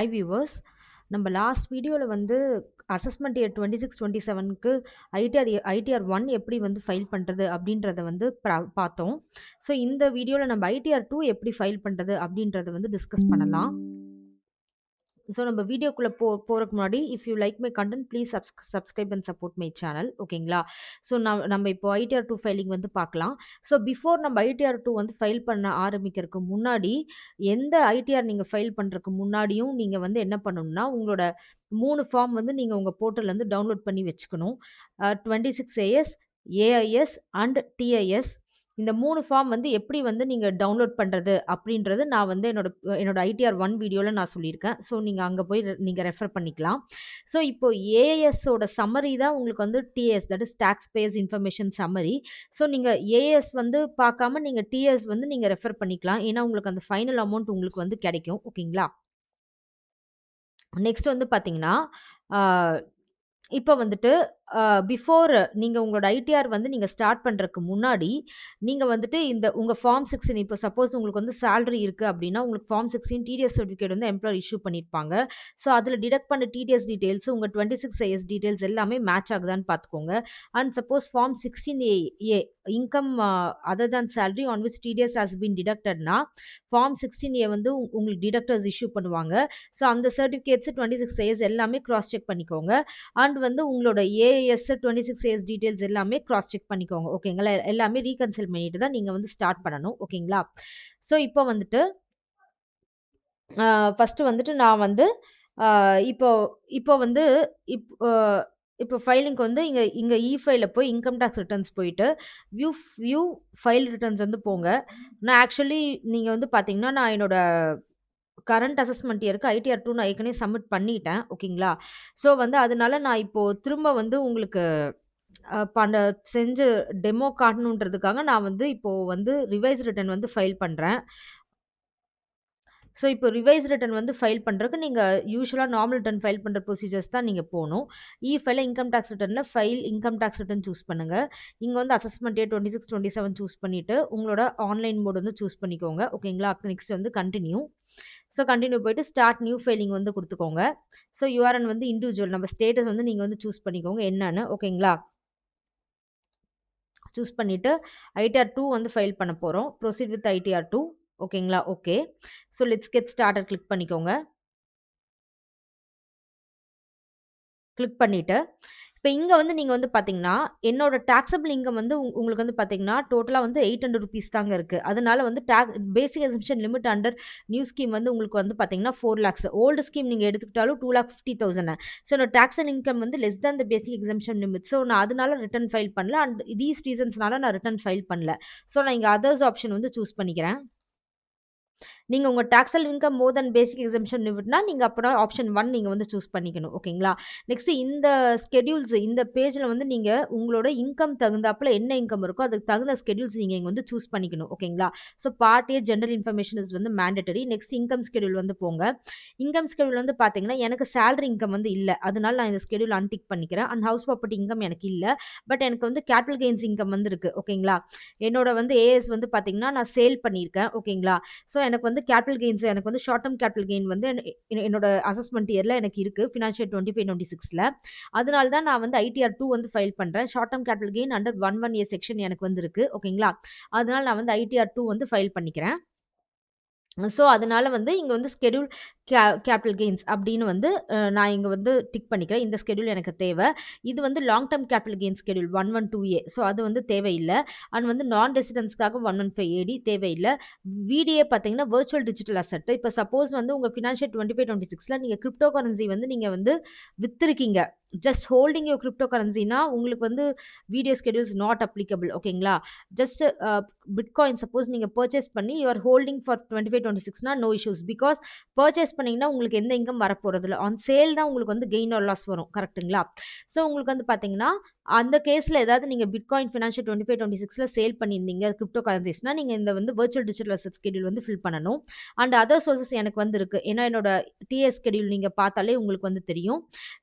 High viewers, நம்ம last வீடியோல வந்து அசஸ்மெண்ட் இயர் 26, 27க்கு ஐடிஆர் 1 எப்படி வந்து ஃபைல் பண்றது அப்படின்றத வந்து பார்த்தோம். ஸோ இந்த வீடியோல நம்ம ஐடிஆர் 2 எப்படி ஃபைல் பண்றது அப்படின்றத வந்து டிஸ்கஸ் பண்ணலாம். ஸோ நம்ம வீடியோக்குள்ள போறதுக்கு முன்னாடி if you like my content please subscribe and support my channel. ஓகேங்களா? ஸோ நம்ம இப்போ ஐடிஆர் 2 ஃபைலிங் வந்து பார்க்கலாம். ஸோ பிஃபோர் நம்ம ஐடிஆர் 2 வந்து ஃபைல் பண்ண ஆரம்பிக்கிறதுக்கு முன்னாடி, எந்த ஐடிஆர் நீங்க ஃபைல் பண்றதுக்கு முன்னாடியும் நீங்க வந்து என்ன பண்ணணும்னா, உங்களோட 3 ஃபார்ம் வந்து நீங்க உங்க போர்ட்டல்ல இருந்து டவுன்லோட் பண்ணி வச்சுக்கணும். 26 ஏஎஸ், ஏஐஎஸ் அண்ட் டிஐஎஸ். இந்த 3 ஃபார்ம் வந்து எப்படி வந்து நீங்க டவுன்லோட் பண்றது அப்படின்றது நான் வந்து என்னோட ஐடிஆர் 1 வீடியோல நான் சொல்லியிருக்கேன். ஸோ நீங்க அங்க போய் நீங்க ரெஃபர் பண்ணிக்கலாம். ஸோ இப்போ ஏஎஸ் ஓட சம்மரி தான் உங்களுக்கு வந்து TIS, that is tax payers information summary. So நீங்க ஏஎஸ் வந்து பார்க்காம நீங்க டிஎஸ் வந்து நீங்க ரெஃபர் பண்ணிக்கலாம். ஏன்னா உங்களுக்கு அந்த ஃபைனல் அமௌண்ட் உங்களுக்கு வந்து கிடைக்கும். ஓகேங்களா? நெக்ஸ்ட் வந்து பார்த்தீங்கன்னா, இப்போ வந்துட்டு பிஃபோர் நீங்க உங்களோட ஐடிஆர் வந்து நீங்க ஸ்டார்ட் பண்றதுக்கு முன்னாடி, நீங்க வந்துட்டு இந்த உங்க ஃபார்ம் 16 இப்போ சப்போஸ் உங்களுக்கு வந்து சேலரி இருக்கு அப்படின்னா, உங்களுக்கு ஃபார்ம் 16 டிடிஎஸ் சர்டிஃபிகேட் வந்து எம்ப்ளாயர் இஷ்யூ பண்ணியிருப்பாங்க. ஸோ அதில டிடக்ட் பண்ண டிடிஎஸ் டீட்டெயில்ஸ், உங்க 26 ஏஎஸ் டீட்டெயில்ஸ் எல்லாமே மேட்ச் ஆகுதான்னு பார்த்துக்கோங்க. And suppose form 16 A income other than salary on which TDS has been டிடக்டட்னா, ஃபார்ம் 16 ஏ வந்து உங்களுக்கு டிடக்டர்ஸ் இஷ்யூ பண்ணுவாங்க. ஸோ அந்த சர்டிஃபிகேட்ஸ் 26 ஏஎஸ் எல்லாமே கிராஸ் செக் பண்ணிக்கோங்க. அண்ட் வந்து உங்களோட ஏஎஸ் 26 ஏஎஸ் டீட்டெயில்ஸ் எல்லாமே கிராஸ் செக் பண்ணிக்கோங்க. ஓகேங்களா? எல்லாமே ரீகன்சில் பண்ணிட்டு தான் நீங்க வந்து ஸ்டார்ட் பண்ணணும். ஓகேங்களா? ஸோ இப்போ வந்துட்டு ஃபர்ஸ்ட் வந்துட்டு நான் வந்து இப்போ இப்போ வந்து இப் அ இப்போ ஃபைலிங்க்கு வந்து இங்க இங்க ஃபைல்ல போய் இன்கம் டாக்ஸ் ரிட்டர்ன்ஸ் போயிட்டு வியூ ஃபைல் ரிட்டர்ன்ஸ் வந்து போங்க. நான் ஆக்சுவலி நீங்க வந்து பார்த்தீங்கன்னா, நான் என்னோட கரண்ட் அசஸ்மெண்ட் இயருக்கு ஐடிஆர் 2 நான் ஏற்கனவே சப்மிட் பண்ணிட்டேன். ஓகேங்களா? ஸோ வந்து அதனால நான் இப்போ திரும்ப வந்து உங்களுக்கு செஞ்சு டெமோ காட்டணுன்றதுக்காக நான் வந்து இப்போ வந்து ரிவைஸ் ரிட்டர்ன் வந்து ஃபைல் பண்றேன். ஸோ இப்போ ரிவைஸ் ரிட்டர்ன் வந்து ஃபைல் பண்றதுக்கு நீங்க யூசுவலா நார்மல் ரிட்டர்ன் ஃபைல் பண்ற ப்ரொசீஜர்ஸ் தான் நீங்க போணும். ஃபைல்ல இன்கம் டாக்ஸ் ரிட்டர்ன்ல file income tax return choose பண்ணுங்க. இங்க வந்து அசஸ்மெண்ட் இயர் 26, 27 சூஸ் பண்ணிட்டு உங்களோட ஆன்லைன் மோட் வந்து சூஸ் பண்ணிக்கோங்க. ஓகேங்களா? நெக்ஸ்ட் வந்து கன்டின்யூ. ஸோ கன்டின்யூ போயிட்டு ஸ்டார்ட் நியூ ஃபைலிங் வந்து குடுத்துக்கோங்க. ஸோ யூஆர்என் வந்து இண்டிவிஜுவல் நம்ம ஸ்டேட்டஸ் வந்து நீங்க வந்து சூஸ் பண்ணிக்கோங்க என்னன்னு. ஓகேங்களா? சூஸ் பண்ணிட்டு ஐடிஆர் 2 வந்து ஃபைல் பண்ண போறோம். Proceed with ITR 2. ஓகேங்களா? Okay. So let's get started click பண்ணிக்கோங்க. கிளிக் பண்ணிட்டு, இப்ப இங்க வந்து நீங்க வந்து பார்த்தீங்கன்னா, என்னோட டாக்ஸபிள் இன்கம் வந்து உங்களுக்கு வந்து பார்த்தீங்கன்னா, டோட்டலா வந்து ₹800 தாங்க இருக்கு. அதனால வந்து பேசிக் எக்ஸம்ப்ஷன் லிமிட் அண்டர் நியூ ஸ்கீம் வந்து உங்களுக்கு வந்து பார்த்தீங்கன்னா, 4 லேக்ஸ். ஓல்டு ஸ்கீம் நீங்க எடுத்துக்கிட்டாலும் 2,50,000. ஸோ என்னோட டாக்ஸ் அண்ட் இன்கம் வந்து லெஸ் தேன் த பேசிக் எக்ஸம்ப்ஷன் லிமிட். ஸோ நான் அதனால ரிட்டர்ன் ஃபைல் பண்ணல. அண்ட் தீஸ் ரீசன்ஸ்னால நான் ரிட்டர்ன் ஃபைல் பண்ணல. ஸோ நான் இங்க அதர்ஸ் ஆப்ஷன் வந்து சூஸ் பண்ணிக்கிறேன். நீங்க உங்க டாக்ஸபிள் இன்கம் மோர் தென் பேசிக் எக்ஸம்ப்ஷன் லிமிட்னா, நீங்க அப்பனா ஆப்ஷன் 1 நீங்க வந்து சூஸ் பண்ணிக்கணும். ஓகேங்களா? நெக்ஸ்ட் இந்த ஸ்கெட்யூல்ஸ் இந்த பேஜ்ல வந்து நீங்க உங்களோட இன்கம் தகுந்தாப்புல என்ன இன்கம் இருக்கோ, அதுக்கு தகுந்த ஸ்கெட்யூல்ஸ் நீங்க இங்க வந்து சூஸ் பண்ணிக்கணும். ஓகேங்களா? So part A general information is வந்து மேண்டட்டரி. நெக்ஸ்ட் இன்கம் ஸ்கெட்யூல் வந்து போங்க. இன்கம் ஸ்கெட்யூல் வந்து பார்த்தீங்கன்னா, எனக்கு சேலரி இன்கம் வந்து இல்ல. அதனால நான் இந்த ஸ்கெட்யூல் அன்டிக் பண்ணிக்கிறேன். அண்ட் ஹவுஸ் ப்ராப்பர்ட்டி இன்கம் எனக்கு இல்ல. பட் எனக்கு வந்து கேபிட்டல் கெயின்ஸ் இன்கம் வந்து இருக்கு. ஓகேங்களா? என்னோட வந்து ஏஎஸ் வந்து பார்த்தீங்கன்னா, நான் சேல் பண்ணியிருக்கேன். ஓகேங்களா? ஸோ எனக்கு வந்து கேபிட்டல் கெயின்ஸ் எனக்கு வந்து ஷார்ட் டர்ம் கேபிட்டல் கெயின் வந்து என்னோட அசஸ்மெண்ட் இயர்ல எனக்கு இருக்கு. ஃபினான்ஷியல் 25, 26ல. அதனால தான் நான் வந்து ஐடிஆர் 2 வந்து ஃபைல் பண்றேன். Short term capital gain under 11A section எனக்கு வந்து இருக்கு. ஓகேங்களா? அதனால நான் வந்து ஐடிஆர் 2 வந்து ஃபைல் பண்ணிக்கிறேன். ஸோ அதனால வந்து இங்க வந்து ஸ்கெட்யூல் கேபிட்டல் கெயின்ஸ் அப்படின்னு வந்து நான் இங்க வந்து டிக் பண்ணிக்கிறேன். இந்த ஸ்கெட்யூல் எனக்கு தேவை. இது வந்து long term capital gain schedule 112A. So அது வந்து தேவையில்ல. அண்ட் வந்து நான் ரெசிடென்ஸ்க்காக 115AD தேவையில்ல. விடிஏ பார்த்தீங்கன்னா வெர்ச்சுவல் டிஜிட்டல் அசெட். இப்போ சப்போஸ் வந்து உங்க ஃபினான்ஷியல் 25, 26ல நீங்க கிரிப்டோ கரன்சி வந்து நீங்க வந்து வித்திருக்கீங்க. ஜஸ்ட் ஹோல்டிங் யுவர் கிரிப்டோ கரன்சினா உங்களுக்கு வந்து வீடியோ ஸ்கெட்யூல்ஸ் நாட் அப்ளிகபிள். ஓகேங்களா? ஜஸ்ட் பிட்காயின் சப்போஸ் நீங்க பர்ச்சேஸ் பண்ணி யூ ஆர் ஹோல்டிங் ஃபார் 25, 26னா நோ இஷ்யூஸ். பிகாஸ் பர்ச்சேஸ் பண்ணீங்கன்னா உங்களுக்கு எந்த இன்கம் வரப்போறதில்ல. ஆன் சேல் தான் உங்களுக்கு வந்து கெயின் ஆர் லாஸ் வரும். கரெக்ட்டுங்களா? ஸோ உங்களுக்கு வந்து பார்த்தீங்கன்னா, அந்த கேஸ்ல ஏதாவது நீங்க பிட்காயின் ஃபினான்ஷியல் 25, 26ல சேல் பண்ணியிருந்தீங்க கிரிப்டோ கரன்சிஸ்னா, நீங்க இந்த வந்து வெர்ச்சுவல் டிஜிட்டல் அசெட் ஸ்கெட்யூல் வந்து ஃபில் பண்ணணும். அண்ட் அதர் சோர்சஸ் எனக்கு வந்து இருக்கு. ஏன்னா என்னோட டிஎஸ் ஸ்கெட்யூல் நீங்க பார்த்தாலே உங்களுக்கு வந்து தெரியும்.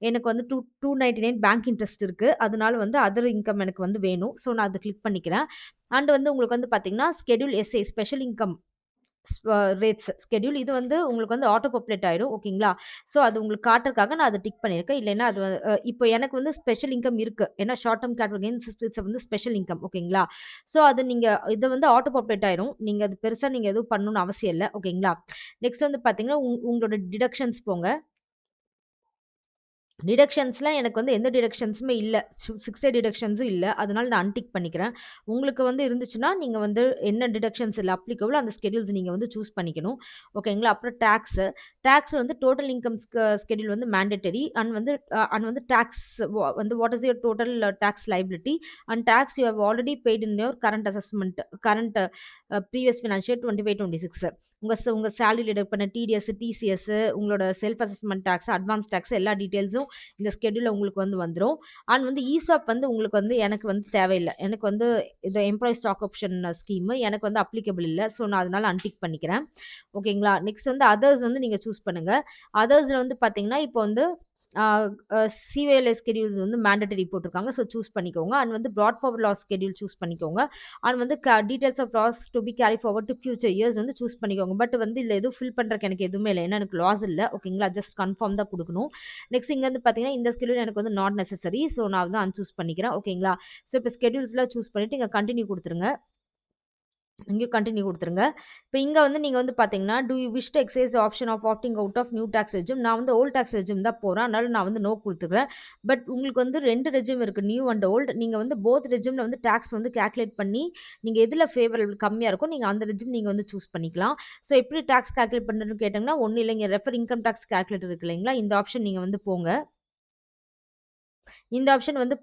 எனக்கு வந்து 299 பேங்க் இன்ட்ரெஸ்ட் இருக்கு. அதனால வந்து அதர் இன்கம் எனக்கு வந்து வேணும். ஸோ நான் அத கிளிக் பண்ணிக்கிறேன். அண்ட் வந்து உங்களுக்கு வந்து பார்த்தீங்கன்னா, schedule SI special income rates schedule இது வந்து உங்களுக்கு வந்து ஆட்டோ பாப்புலேட் ஆயிடும். ஓகேங்களா? ஸோ அது உங்களுக்கு காட்டுறதுக்காக நான் அதை டிக் பண்ணியிருக்கேன். இல்லைன்னா அது இப்போ எனக்கு வந்து ஸ்பெஷல் இன்கம் இருக்கு. ஏன்னா short term capital gains it's வந்து ஸ்பெஷல் இன்கம். ஓகேங்களா? ஸோ அது நீங்க இதை வந்து ஆட்டோ பாப்புலேட் ஆயிரும். நீங்க அது பெருசா நீங்க எதுவும் பண்ணணும்னு அவசியம் இல்ல. ஓகேங்களா? நெக்ஸ்ட் வந்து பார்த்தீங்கன்னா, உங்களோட டிடக்ஷன்ஸ் போங்க. டிடக்ஷன்ஸ்ல எனக்கு வந்து எந்த டிடக்ஷன்ஸுமே இல்ல. ஃபிக்ஸட் டிடக்ஷன்ஸும் இல்ல. அதனால நான் அன்டிக் பண்ணிக்கிறேன். உங்களுக்கு வந்து இருந்துச்சுன்னா, நீங்க வந்து என்ன டிடக்ஷன்ஸ் இல்ல அப்ளிகபிள் அந்த ஸ்கெடியூல்ஸ் நீங்க வந்து சூஸ் பண்ணிக்கணும். ஓகேங்களா? அப்புறம் டாக்ஸ் வந்து டோட்டல் இன்கம் ஸ்கெடியூல் வந்து மேண்டேட்டரி அண்ட் வந்து டாக்ஸ் வந்து what is your total tax liability and tax you have already paid in your current assessment current previous financial 25, 26 உங்க சேலரி டிடக்ட் பண்ண டிடிஎஸ், டிசிஎஸ், உங்களோட self assessment tax, advance tax எல்லா டீடைல்ஸும் இந்த ஸ்கெடியூல்ல உங்களுக்கு வந்து வந்துரும். அண்ட் வந்து இசாப் வந்து உங்களுக்கு வந்து எனக்கு வந்து தேவையில்ல. எனக்கு வந்து இது எம்ப்ளாயி ஸ்டாக் ஆப்ஷன் ஸ்கீம் எனக்கு வந்து அப்ளிகபிள் இல்ல. ஸோ நான் அதனால அன்டிக் பண்ணிக்கிறேன். ஓகேங்களா? நெக்ஸ்ட் வந்து அதர்ஸ் வந்து நீங்க சூஸ் பண்ணுங்க. அதர்ஸ்ல வந்து பார்த்தீங்கன்னா, இப்போ வந்து சிவிஎல்எஸ் ஸ்கெடியூல்ஸ் வந்து மேண்டட்டரி போட்டிருக்காங்க. ஸோ சூஸ் பண்ணிக்கோங்க. அண்ட் வந்து brought forward loss schedule choose பண்ணிக்கோங்க. அண்ட் வந்து details of loss to be carry forward to future years வந்து சூஸ் பண்ணிக்கோங்க. பட் வந்து இதில் எதுவும் ஃபில் பண்ணுறக்கு எனக்கு எதுவுமே இல்லை. ஏன்னா எனக்கு லாஸ் இல்லை. ஓகேங்களா? ஜஸ்ட் கன்ஃபார்ம் தான் கொடுக்கணும். நெக்ஸ்ட் இங்கே வந்து பார்த்தீங்கன்னா, இந்த ஸ்கெடியூல் எனக்கு வந்து நாட் நெசசரி. ஸோ நான் வந்து அன்சூஸ் பண்ணிக்கிறேன். ஓகேங்களா? ஸோ இப்போ ஸ்கெடியூல்ஸ்லாம் சூஸ் பண்ணிட்டு இங்கே கண்டினியூ கொடுத்துருங்க. இங்கே கண்டினியூ கொடுத்துருங்க. இப்போ இங்கே வந்து நீங்கள் வந்து பார்த்தீங்கன்னா, do you wish to exercise option of opting out of new tax regime. நான் வந்து ஓல்ட் டாக்ஸ் ரெஜிம் தான் போகிறேன். அதனால நான் வந்து நோ கொடுத்துக்கிறேன். பட் உங்களுக்கு வந்து 2 ரெஜிம் இருக்குது, நியூ அண்ட் ஓல்டு. நீங்கள் வந்து போத் ரெஜிமில் வந்து டாக்ஸ் வந்து கேல்குலேட் பண்ணி நீங்கள் எதில் ஃபேவரபிள் கம்மியாக இருக்கும் நீங்கள் அந்த ரெஜிம் நீங்கள் வந்து சூஸ் பண்ணிக்கலாம். ஸோ எப்படி டாக்ஸ் கேல்குலேட் பண்ணுறதுன்னு கேட்டிங்கன்னா, ஒன்றும் இல்லைங்க, ரெஃபர் இன்கம் டாக்ஸ் கேல்குலேட்டர் இருக்கு இல்லைங்களா, இந்த ஆப்ஷன் நீங்கள் வந்து போங்க. இந்த ஆப்ஷன் வந்து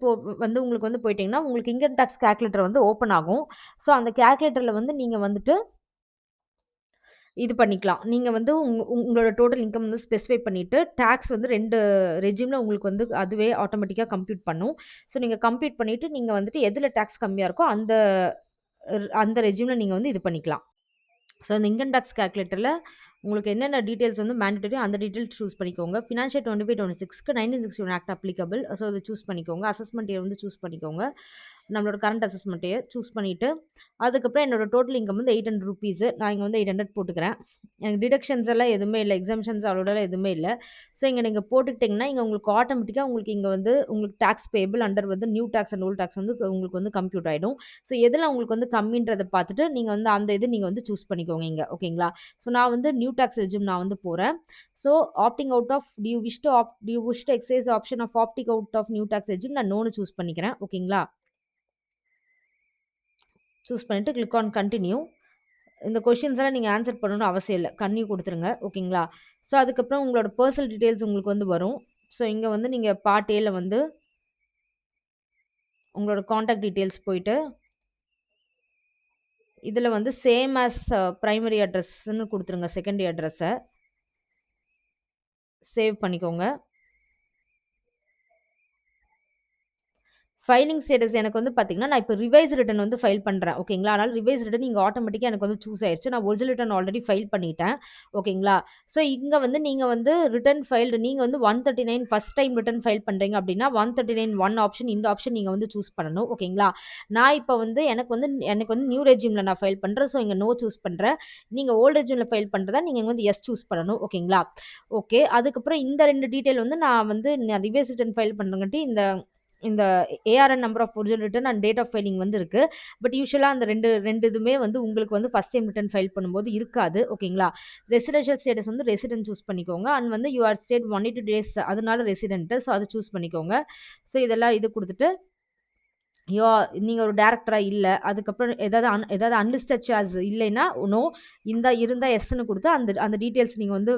வந்து உங்களுக்கு வந்து போயிட்டீங்கன்னா, உங்களுக்கு இன்கம் டாக்ஸ் கேல்குலேட்டர் வந்து ஓப்பன் ஆகும். ஸோ அந்த கேல்குலேட்டரில் வந்து நீங்கள் வந்துட்டு இது பண்ணிக்கலாம். நீங்க வந்து உங்களோட டோட்டல் இன்கம் வந்து ஸ்பெசிஃபை பண்ணிட்டு, டாக்ஸ் வந்து 2 ரெஜிம்ல உங்களுக்கு வந்து அதுவே ஆட்டோமேட்டிக்கா கம்ப்யூட் பண்ணும். ஸோ நீங்க கம்ப்யூட் பண்ணிட்டு, நீங்க வந்துட்டு எதுல டாக்ஸ் கம்மியா இருக்கோ, அந்த ரெஜிம்ல நீங்க வந்து இது பண்ணிக்கலாம். ஸோ இந்த இன்கம் டாக்ஸ் கால்குலேட்டர்ல உங்களுக்கு என்னென்ன டீடைல்ஸ் வந்து மேண்டட்டரியோ அந்த டீடைல்ஸ் சூஸ் பண்ணிக்கோங்க. Financial 25, 26க்கு 1961 act applicable. ஸோ அதை சூஸ் பண்ணிக்கோங்க. அசஸ்மெண்ட் இயர் வந்து சூஸ் பண்ணிக்கோங்க. நம்மளோட கரண்ட் அசஸ்மெண்ட் இயர் சூஸ் பண்ணிட்டு, அதுக்கப்புறம் என்னோட டோட்டல் இன்கம் வந்து 800 ரூபீஸ். நான் இங்கே வந்து 800 போட்டுக்கிறேன். எனக்கு டிடக்ஷன்ஸ் எல்லாம் எதுவுமே இல்லை, எக்ஸாம்ஷன்ஸ் அவ்வளோலாம் எதுவுமே இல்லை. ஸோ இங்கே நீங்கள் போட்டுக்கிட்டிங்கன்னா, இங்கே உங்களுக்கு ஆட்டோமேட்டிக்காக உங்களுக்கு இங்கே வந்து உங்களுக்கு டாக்ஸ் பேபிள் அண்டர் வந்து new tax and old tax வந்து உங்களுக்கு வந்து கம்ப்யூட் ஆகிடும். ஸோ எதில் உங்களுக்கு வந்து கம்மின்றதை பார்த்துட்டு நீங்கள் வந்து அந்த இது நீங்கள் வந்து சூஸ் பண்ணிக்கோங்க இங்கே. ஓகேங்களா? ஸோ நான் வந்து நியூ டாக்ஸ் ரெஜிம் நான் வந்து போகிறேன். So opting out of do you wish to exercise option of opting out of new tax regime நான் நோன்னு சூஸ் பண்ணிக்கிறேன். ஓகேங்களா? சூஸ் பண்ணிவிட்டு கிளிக் ஆன் கண்டினியூ. இந்த கொஷின்ஸ் எல்லாம் நீங்கள் ஆன்சர் பண்ணணும்னு அவசியம் இல்லை, கண்டினியூ கொடுத்துருங்க. ஓகேங்களா? ஸோ அதுக்கப்புறம் உங்களோட பர்சனல் டீட்டெயில்ஸ் உங்களுக்கு வந்து வரும். ஸோ இங்கே வந்து நீங்கள் பார்ட் ஏல வந்து உங்களோட காண்டாக்ட் டீட்டெயில்ஸ் போயிட்டு இதில் வந்து சேம் ஆஸ் ப்ரைமரி அட்ரஸ்ன்னு கொடுத்துருங்க. செகண்டரி அட்ரஸை சேவ் பண்ணிக்கோங்க. ஃபைலிங் ஸ்டேட்டஸ் எனக்கு வந்து பார்த்தீங்கன்னா, நான் இப்போ ரிவைஸ் ரிட்டர்ன் வந்து ஃபைல் பண்ணுறேன். ஓகேங்களா? அதனால ரிவைஸ் ரிட்டர்ன் இங்கே ஆட்டோமேட்டிக்கா எனக்கு வந்து சூஸ் ஆயிடுச்சு. நான் ஒரிஜினல் ரிட்டர்ன் ஆல்ரெடி ஃபைல் பண்ணிட்டேன். ஓகேங்களா? ஸோ இங்கே வந்து நீங்க வந்து ரிட்டர்ன் ஃபைல்டு நீங்க வந்து 139 ஃபர்ஸ்ட் டைம் ரிட்டர்ன் ஃபைல் பண்ணுறீங்க அப்படின்னா, 139(1) ஆப்ஷன் இந்த ஆப்ஷன் நீங்க வந்து சூஸ் பண்ணணும். ஓகேங்களா? நான் இப்போ வந்து எனக்கு வந்து நியூ ரெஜியூம்ல நான் ஃபைல் பண்ணுறேன். ஸோ இங்கே நோ சூஸ் பண்ணுறேன். நீங்க ஓல்ட் ரெஜியூம்ல ஃபைல் பண்ணுறதா நீங்க வந்து எஸ் சூஸ் பண்ணணும். ஓகேங்களா? ஓகே. அதுக்கப்புறம் இந்த 2 டீட்டெயில் வந்து நான் ரிவைஸ் ரிட்டர்ன் ஃபைல் பண்ணுறங்காட்டி இந்த ARN number of original return and date of filing வந்து இருக்கு. பட் யூஷுவலா அந்த ரெண்டு இதுவுமே வந்து உங்களுக்கு வந்து ஃபர்ஸ்ட் டைம் ரிட்டர்ன் ஃபைல் பண்ணும்போது இருக்காது. ஓகேங்களா? ரெசிடென்ஷியல் ஸ்டேட்டஸ் வந்து ரெசிடென்ட் சூஸ் பண்ணிக்கோங்க. அண்ட் வந்து யூ ஆர் ஸ்டேட் 182 டேஸ் அதனால ரெசிடென்ட். ஸோ அதை சூஸ் பண்ணிக்கோங்க. ஸோ இதெல்லாம் இது கொடுத்துட்டு நீங்க ஒரு டைரக்டரா இல்ல. அதுக்கப்புறம் ஏதாவது அன்லிஸ்டட் ஷேர்ஸ் இல்லைன்னா நோ. இருந்தா எஸ்ன்னு கொடுத்து அந்த டீடைல்ஸ் நீங்க வந்து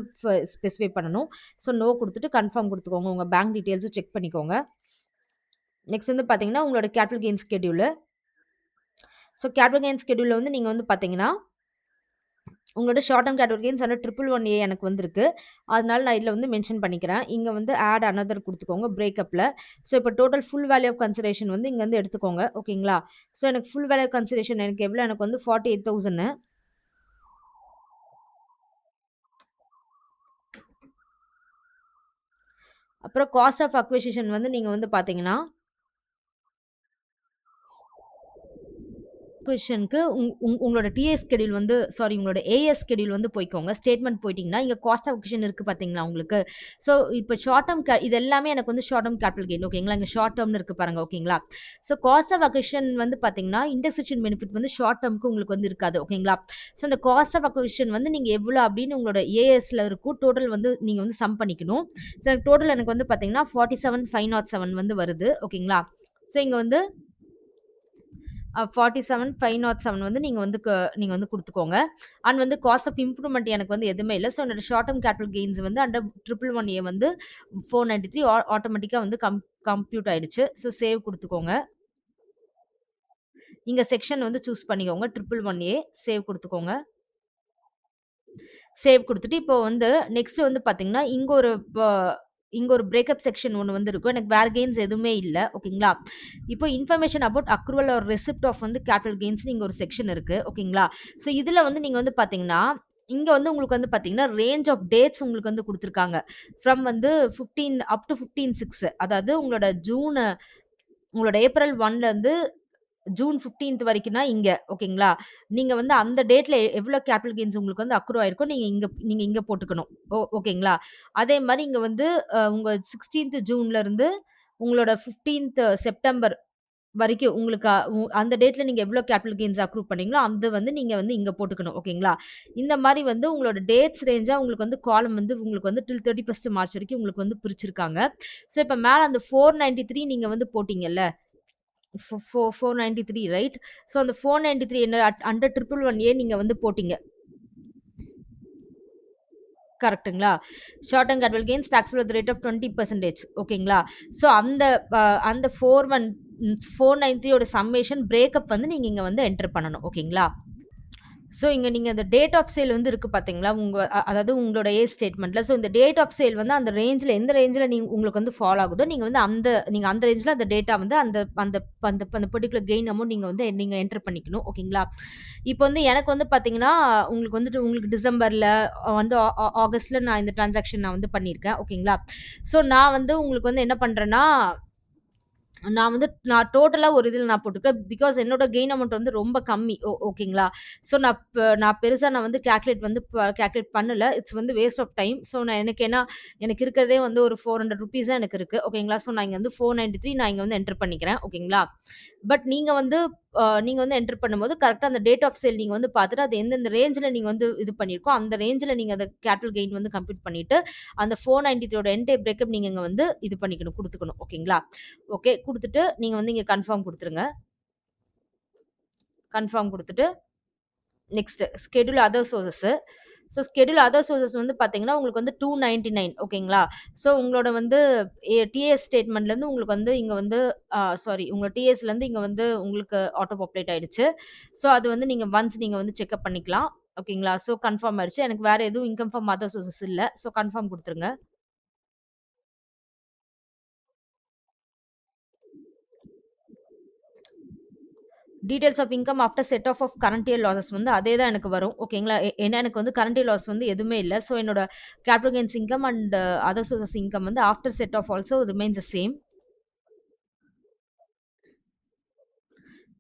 ஸ்பெசிஃபை பண்ணணும். ஸோ நோ கொடுத்துட்டு கன்ஃபார்ம் கொடுத்துக்கோங்க. உங்க பேங்க் டீடைல்ஸும் செக் பண்ணிக்கோங்க. நெக்ஸ்ட் வந்து பார்த்தீங்கன்னா, உங்களோட capital gain schedule. So capital gain ஸ்கெட்யூல்ல வந்து நீங்க வந்து பார்த்தீங்கன்னா, உங்களோட short term capital gains under 111A எனக்கு வந்திருக்கு. அதனால நான் இதில வந்து மென்ஷன் பண்ணிக்கிறேன். இங்க வந்து ஆட் அனதர் குடுத்துக்கோங்க பிரேக்கப்ல. ஸோ இப்போ total full value of consideration வந்து இங்க வந்து எடுத்துக்கோங்க. ஓகேங்களா? ஸோ எனக்கு ஃபுல் வேல்யூ ஆஃப் கன்சிடரேஷன் எனக்கு எவ்வளோ? எனக்கு வந்து 48,000. அப்புறம் காஸ்ட் ஆஃப் அக்விசிஷன் வந்து நீங்க வந்து பார்த்தீங்கன்னா கொஷனுக்கு உங்களோட டிஏ ஸ்கெடியூல் வந்து சாரி உங்களோட ஏஎஸ் ஸ்கெடியூல் வந்து போய்க்கோங்க. ஸ்டேட்மெண்ட் போயிட்டீங்கன்னா, இங்க காஸ்ட் ஆஃப் அக்விசிஷன் இருக்கு பார்த்தீங்களா உங்களுக்கு. ஸோ இப்போ ஷார்ட் டர்ம் இது எல்லாமே எனக்கு வந்து ஷார்ட் டர்ம் கேபிட்டல் கெயின் ஓகேங்களா. இங்க ஷார்ட் டர்ம்னு இருக்கு பாருங்க ஓகேங்களா. ஸோ காஸ்ட் ஆஃப் அக்விசிஷன் வந்து பார்த்தீங்கன்னா, இன்டர்செக்ஷன் பெனிஃபிட் வந்து ஷார்ட் டர்ம்க்கு உங்களுக்கு வந்து இருக்காது ஓகேங்களா. ஸோ அந்த காஸ்ட் ஆஃப் அக்விசிஷன் வந்து நீங்க எவ்வளோ அப்படின்னு உங்களோட ஏஎஸ்ல இருக்கும். டோட்டல் வந்து நீங்க வந்து சம் பண்ணிக்கணும். ஸோ டோட்டல் எனக்கு வந்து பார்த்தீங்கன்னா 47,507 வந்து வருது ஓகேங்களா. ஸோ இங்க வந்து 47,507 வந்து நீங்க வந்து குடுத்துக்கோங்க. அண்ட் வந்து காஸ்ட் ஆஃப் இம்ப்ரூவ்மெண்ட் எனக்கு வந்து எதுவுமே இல்ல. ஸோ என்னோட ஷார்ட் டர்ம் கேபிட்டல் கெயின்ஸ் வந்து அண்டர் 111A வந்து 493 ஆட்டோமேட்டிக்கா வந்து கம்ப்யூட் ஆயிடுச்சு. ஸோ சேவ் குடுத்துக்கோங்க. இங்க செக்ஷன் வந்து சூஸ் பண்ணிக்கோங்க. 111A save குடுத்துக்கோங்க. சேவ் குடுத்துட்டு இப்போ வந்து நெக்ஸ்ட் வந்து பார்த்தீங்கன்னா, இங்க ஒரு பிரேக்கப் செக்ஷன் ஒண்ணு வந்து இருக்கும். எனக்கு வேற கெயின்ஸ் எதுவுமே இல்ல. ஓகேங்களா. இப்போ information about accrual or receipt of வந்து கேபிட்டல் கெயின்ஸ்னு இங்க ஒரு செக்ஷன் இருக்கு. ஓகேங்களா. ஸோ இதுல வந்து நீங்க வந்து பார்த்தீங்கன்னா, இங்க வந்து உங்களுக்கு வந்து பார்த்தீங்கன்னா, ரேஞ்ச் ஆஃப் டேட்ஸ் உங்களுக்கு வந்து குடுத்துருக்காங்க. ஃப்ரம் வந்து 15 அப் டூ 15/6 அதாவது உங்களோட ஏப்ரல் 1ல இருந்து ஜூன் 15th வரைக்கும்னா இங்க ஓகேங்களா. நீங்க வந்து அந்த டேட்ல எவ்வளோ கேபிட்டல் கெயின்ஸ் உங்களுக்கு வந்து அக்ரூ ஆயிருக்கோ நீங்க இங்க போட்டுக்கணும். ஓகேங்களா. அதே மாரி இங்க வந்து உங்க 16th ஜூன்ல இருந்து உங்களோட 15th செப்டம்பர் வரைக்கும் உங்களுக்கு அந்த டேட்ல நீங்க எவ்வளோ கேபிட்டல் கெயின்ஸ் அக்ரூ பண்ணீங்களோ அது வந்து நீங்க வந்து இங்க போட்டுக்கணும். ஓகேங்களா. இந்த மாரி வந்து உங்களோட டேட்ஸ் ரேஞ்சா உங்களுக்கு வந்து காலம் வந்து உங்களுக்கு வந்து டில் 31st மார்ச் வரைக்கும் உங்களுக்கு வந்து பிரிச்சிருக்காங்க. ஸோ இப்ப மேல அந்த 493 நீங்க வந்து போட்டீங்கல்ல. 493 ரைட். ஸோ அந்த 493 என்ன அண்டர் 111A நீங்க வந்து போட்டீங்க. கரெக்ட்டுங்களா. Short term capital gains taxable at the rate of 20% ஓகேங்களா. ஸோ அந்த 493 ஓட சம்மேஷன் பிரேக்கப் வந்து நீங்க இங்க வந்து என்டர் பண்ணணும். ஓகேங்களா. ஸோ இங்க நீங்க அந்த டேட் ஆஃப் சேல் வந்து இருக்கு பார்த்தீங்களா? அதாவது உங்களோட ஏஜ் ஸ்டேட்மெண்ட்ல. ஸோ இந்த டேட் ஆஃப் சேல் வந்து அந்த ரேஞ்ச்ல எந்த ரேஞ்ச்ல உங்களுக்கு வந்து ஃபால் ஆகுதோ, நீங்க அந்த ரேஞ்ச்ல அந்த டேட்டா வந்து அந்த அந்த அந்த அந்த பர்ட்டிகுலர் கெயின் அமௌண்ட் நீங்க என்டர் பண்ணிக்கணும். ஓகேங்களா. இப்போ வந்து எனக்கு வந்து பார்த்தீங்கன்னா, உங்களுக்கு டிசம்பர்ல வந்து ஆகஸ்ட்ல நான் இந்த டிரான்சாக்ஷன் நான் வந்து பண்ணியிருக்கேன். ஓகேங்களா. ஸோ நான் வந்து உங்களுக்கு வந்து என்ன பண்றேன்னா நான் டோட்டலா ஒரு இதில நான் போட்டுருக்கேன். பிகாஸ் என்னோட கெயின் அமௌண்ட் வந்து ரொம்ப கம்மி. ஓகேங்களா. ஸோ நான் பெருசா நான் வந்து கால்குலேட் பண்ணல. இட்ஸ் வந்து வேஸ்ட் ஆஃப் டைம். ஸோ எனக்கு இருக்கிறதே வந்து ஒரு ₹400 தான் எனக்கு இருக்கு. ஓகேங்களா. ஸோ நான் இங்க வந்து 493 நான் இங்க வந்து என்டர் பண்ணிக்கிறேன். ஓகேங்களா. பட் நீங்க வந்து என்டர் பண்ணும்போது கரெக்ட்டா அந்த டேட் ஆஃப் சேல் நீங்க வந்து பார்த்துட்டு, அது எந்தெந்த ரேஞ்ச்ல நீங்க வந்து இது பண்ணியிருக்கோ, அந்த ரேஞ்ச்ல நீங்க அந்த கேப்பிட்டல் கெயின் வந்து கம்ப்யூட் பண்ணிட்டு, அந்த 493 ஓட என்டையர் பிரேக்கப் நீங்க இங்க வந்து இது பண்ணிக்கணும், குடுத்துக்கணும். ஓகேங்களா. ஓகே. குடுத்துட்டு நீங்க வந்து இங்க கன்ஃபர்ம் குடுத்துருங்க. கன்ஃபர்ம் குடுத்துட்டு, next schedule other sources. So schedule other sources வந்து பார்த்தீங்கன்னா, உங்களுக்கு வந்து 299 ஓகேங்களா. ஸோ உங்களோட வந்து டிஏஎஸ் ஸ்டேட்மெண்ட்லேருந்து உங்களுக்கு வந்து இங்க வந்து சாரி உங்க டிஎஸ்லேருந்து இங்க வந்து உங்களுக்கு ஆட்டோ பாப்புலேட் ஆயிடுச்சு. ஸோ அது வந்து நீங்க வந்து செக்அப் பண்ணிக்கலாம். ஓகேங்களா. ஸோ கன்ஃபார்ம் ஆயிடுச்சு. எனக்கு வேற எதுவும் இன்கம் ஃப்ரம் அதர் சோர்சஸ் இல்ல. ஸோ கன்ஃபார்ம் குடுத்துருங்க. Details of income after set off current year losses வந்து அதே தான் எனக்கு வரும். ஓகேங்களா. ஏன்னா எனக்கு வந்து கரண்ட் இயர் லாஸ் வந்து எதுவுமே இல்ல. ஸோ என்னோட capital gains income and other sources income வந்து after set off also remains the same.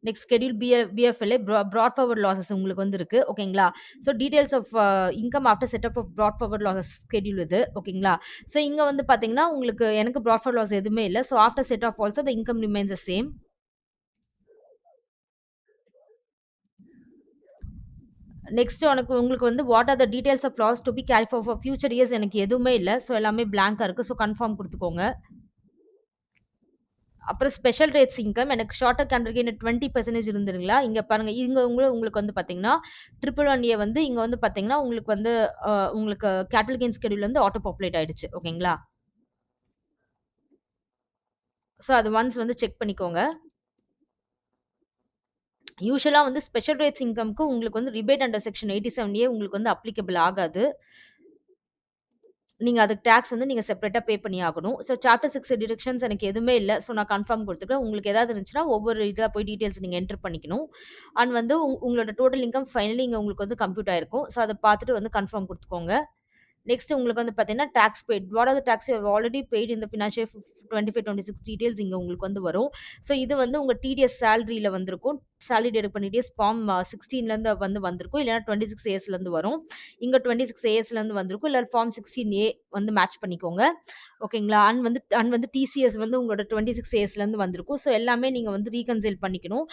Next schedule BFLA brought forward losses உங்களுக்கு வந்து இருக்கு. ஓகேங்களா. So details of income after setup of brought forward losses schedule இது. ஓகேங்களா. So இங்க வந்து பார்த்தீங்கன்னா, எனக்கு ப்ராட் ஃபார்வர்ட் லாஸ் எதுவுமே இல்ல. So after set off also the income remains the same. Next உங்களுக்கு வந்து what are the details of loss to be carry for future years எனக்கு எதுவுமே இல்ல. ஸோ எல்லாமே பிளாங்கா இருக்கு. ஸோ கன்ஃபார்ம் குடுத்துக்கோங்க. அப்புறம் ஸ்பெஷல் ரேட்ஸ் இன்கம் எனக்கு ஷார்ட்டர் கேபிட்டல் கெயின் 20% இருந்துருங்களா. இங்க பாருங்க. இங்க உங்களுக்கு வந்து பார்த்தீங்கன்னா, 111A வந்து இங்க வந்து பார்த்தீங்கன்னா, உங்களுக்கு வந்து உங்களுக்கு கேபிட்டல் கெயின் ஸ்கெட்யூல் வந்து ஆட்டோ பாப்புலேட் ஆயிடுச்சு. ஓகேங்களா. ஸோ அது ஒன்ஸ் வந்து செக் பண்ணிக்கோங்க. யூசுவலா வந்து ஸ்பெஷல் ரேட்ஸ் இன்கம்க்கு உங்களுக்கு வந்து ரிபேட் அண்டர் செக்ஷன் 87A உங்களுக்கு வந்து அப்ளிகபிள் ஆகாது. நீங்க அதுக்கு டாக்ஸ் வந்து நீங்க செப்பரேட்டா பே பண்ணி ஆகணும். ஸோ சாப்டர் 6 டிடக்ஷன்ஸ் எனக்கு எதுவுமே இல்ல. ஸோ நான் கன்ஃபார்ம் குடுத்துக்கிறேன். உங்களுக்கு ஏதாவது இருந்துச்சுன்னா, ஒவ்வொரு இதா போய் டீட்டெயில்ஸ் நீங்க என்டர் பண்ணிக்கணும். அண்ட் வந்து உங்களோட டோட்டல் இன்கம் ஃபைனலி இங்க உங்களுக்கு வந்து கம்ப்யூட் ஆயிருக்கும். ஸோ அத பார்த்துட்டு வந்து கன்ஃபார்ம் குடுத்துக்கோங்க. நெக்ஸ்ட் உங்களுக்கு வந்து பார்த்தீங்கன்னா tax paid, what are the tax you have already paid இந்த ஃபினான்ஷியல் 25-26 டீடைல்ஸ் இங்கே உங்களுக்கு வந்து வரும். ஸோ இது வந்து உங்கள் டிடிஎஸ் சேலரியில் வந்திருக்கும். சேலரி டெடக்ட் பண்ணி டிஎஸ் ஃபார்ம் 16லேருந்து வந்து வந்திருக்கும், இல்லைனா 26 ஏஎஸ்லேருந்து வரும். இங்கே 26 ஏஎஸ்லேருந்து வந்திருக்கும், இல்லை ஃபார்ம் 16A வந்து மேட்ச் பண்ணிக்கோங்க. ஓகேங்களா. அண்ட் வந்து டிசிஎஸ் வந்து உங்களோட 26 ஏஎஸ்லேருந்து வந்திருக்கும். ஸோ எல்லாமே நீங்கள் வந்து ரீகன்சைல் பண்ணிக்கணும்.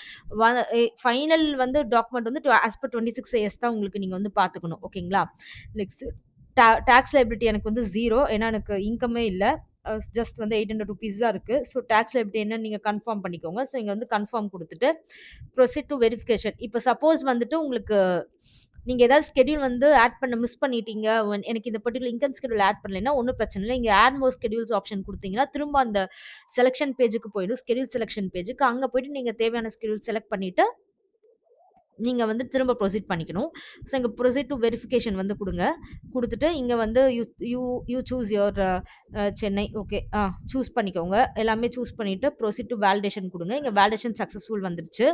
ஃபைனல் வந்து டாக்குமெண்ட் வந்து ஆஸ் பர் 26 ஏஎஸ் தான் உங்களுக்கு நீங்கள் வந்து பார்த்துக்கணும். ஓகேங்களா. நெக்ஸ்ட் டாக்ஸ் லைபிலிட்டி எனக்கு வந்து 0, ஏன்னா எனக்கு இன்கமே இல்லை. ஜஸ்ட் வந்து 800 ருபீஸ் தான் இருக்குது. ஸோ டாக்ஸ் லைபிலிட்டி என்னன்னு நீங்கள் கன்ஃபார்ம் பண்ணிக்கோங்க. ஸோ இங்கே வந்து கன்ஃபார்ம் கொடுத்துட்டு ப்ரொசீட் டு வெரிஃபிகேஷன். இப்போ சப்போஸ் வந்துட்டு உங்களுக்கு நீங்கள் ஏதாவது ஸ்கெடியூல் வந்து ஆட் பண்ண மிஸ் பண்ணிட்டீங்க, எனக்கு இந்த பர்டிகுலர் இன்கம் ஸ்கெடியூல் ஆட் பண்ணலைன்னா ஒன்றும் பிரச்சனை இல்லை. இங்கே ஆட் மோர் ஸ்கெடியூல்ஸ் ஆப்ஷன் கொடுத்தீங்கன்னா திரும்ப அந்த செலெக்ஷன் பேஜுக்கு போயிடும், ஸ்கெடியூல் செலெக்ஷன் பேஜுக்கு. அங்கே போயிட்டு நீங்கள் தேவையான ஸ்கெடியூல் செலக்ட் பண்ணிவிட்டு நீங்கள் வந்து திரும்ப ப்ரொசீட் பண்ணிக்கணும். ஸோ இங்கே ப்ரொசீட் டு வெரிஃபிகேஷன் வந்து கொடுங்க. கொடுத்துட்டு இங்கே வந்து you you you choose your Chennai. Okay, choose பண்ணிக்கோங்க. எல்லாமே சூஸ் பண்ணிவிட்டு ப்ரொசீட் டு வேலிடேஷன் கொடுங்க. இங்கே வேலிடேஷன் சக்ஸஸ்ஃபுல் வந்துருச்சு.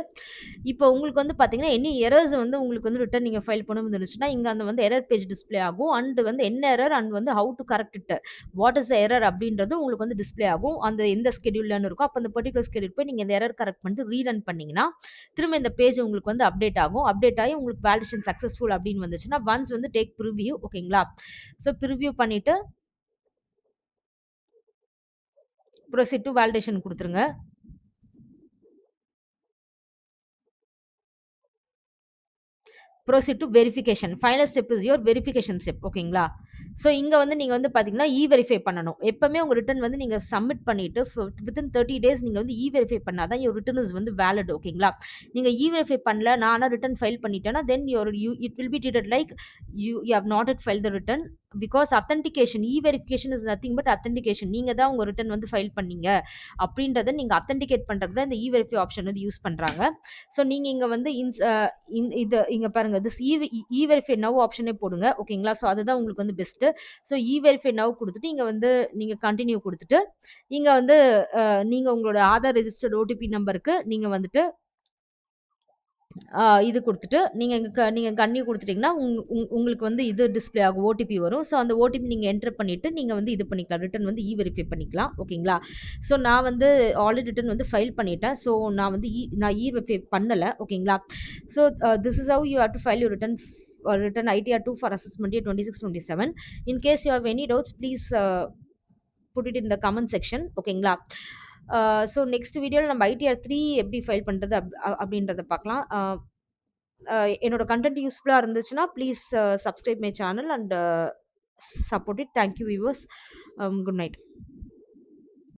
இப்போ உங்களுக்கு வந்து பார்த்தீங்கன்னா எனி எரர்ஸ் வந்து உங்களுக்கு வந்து ரிட்டன் நீங்கள் ஃபைல் பண்ண வந்துருச்சுன்னா இங்கே அந்த வந்து எரர் பேஜ் டிஸ்பிளே ஆகும். அண்ட் வந்து என்ன எரர் அண்ட் வந்து how to correct it, what is the error அப்படின்றது உங்களுக்கு வந்து டிஸ்பிளே ஆகும். அந்த எந்த ஸ்கெடியூல்னு இருக்கும். அப்போ அந்த பர்டிகுலர் ஸ்கெடியூல் போய் நீங்கள் இந்த எரர் கரெக்ட் பண்ணிட்டு ரீரன் பண்ணிங்கன்னா திரும்ப இந்த பேஜ் உங்களுக்கு வந்து அப்டேட் ஆகும். அப்டேட் ஆகி உங்களுக்கு வேலிடேஷன் சக்ஸஸ்ஃபுல் அப்படின்னு வந்துச்சுன்னா ஒன்ஸ் வந்து டேக் ப்ரிவ்யூ. ஓகேங்களா. ஸோ ப்ரிவ்யூ பண்ணிவிட்டு ப்ரொசீட் டு வேலிடேஷன் கொடுத்துருங்க. Proceed to verification. Final step is your verification step. ஓகேங்களா. ஸோ இங்கே வந்து நீங்கள் வந்து பார்த்தீங்கன்னா வெரிஃபை பண்ணணும். எப்பவுமே உங்கள் ரிட்டன் வந்து நீங்கள் சப்மிட் பண்ணிவிட்டு வித்தின் 30 டேஸ் நீங்கள் வந்து வெரிஃபை பண்ணால் தான் யுவர் ரிட்டன் இஸ் வந்து வேலிட். ஓகேங்களா. நீங்கள் வெரிஃபை பண்ணல, நான் ரிட்டன் ஃபைல் பண்ணிட்டேன்னா then it will be treated like you have not it file the return. Because authentication, verification is nothing but authentication. நீங்கள் தான் உங்கள் ரிட்டன் வந்து ஃபைல் பண்ணீங்க அப்படின்றத நீங்கள் அத்தன்டிகேட் பண்ணுறது தான் இந்த வெரிஃபை ஆப்ஷன் வந்து யூஸ் பண்ணுறாங்க. ஸோ நீங்கள் இங்கே வந்து இது இங்கே பாருங்கள், திஸ் வெரிஃபை நவ் ஆப்ஷனே போடுங்க. ஓகேங்களா. ஸோ அதுதான் உங்களுக்கு வந்து பெஸ்ட்டு. ஸோ வெரிஃபை நவ் கொடுத்துட்டு இங்கே வந்து நீங்கள் கண்டினியூ கொடுத்துட்டு இங்கே வந்து நீங்கள் உங்களோட ஆதார் ரெஜிஸ்டர்ட் ஓடிபி நம்பருக்கு நீங்கள் வந்துட்டு இது கொடுத்துட்டு நீங்கள் கன்னியூ கொடுத்துட்டிங்கன்னா உங்களுக்கு வந்து இது டிஸ்பிளே ஆகும், ஓடிபி வரும். ஸோ அந்த ஓடிபி நீங்கள் என்டர் பண்ணிவிட்டு நீங்கள் வந்து இது பண்ணிக்கலாம், ரிட்டன் வந்து வெரிஃபை பண்ணிக்கலாம். ஓகேங்களா. ஸோ நான் வந்து ஆல்ரெடி ரிட்டன் வந்து ஃபைல் பண்ணிட்டேன். ஸோ நான் வந்து வெரிஃபை பண்ணலை. ஓகேங்களா. So this is how you have to file your return ITR 2 for assessment year 26-27. In case you have any doubts, please put it in the comment section. ஓகேங்களா. So next வீடியோவில் நம்ம ITR 3 எப்படி file பண்ணுறது அப்படின்றத பார்க்கலாம். என்னோட content யூஸ்ஃபுல்லாக இருந்துச்சுன்னா please subscribe my channel and support it. Thank you viewers. Good night.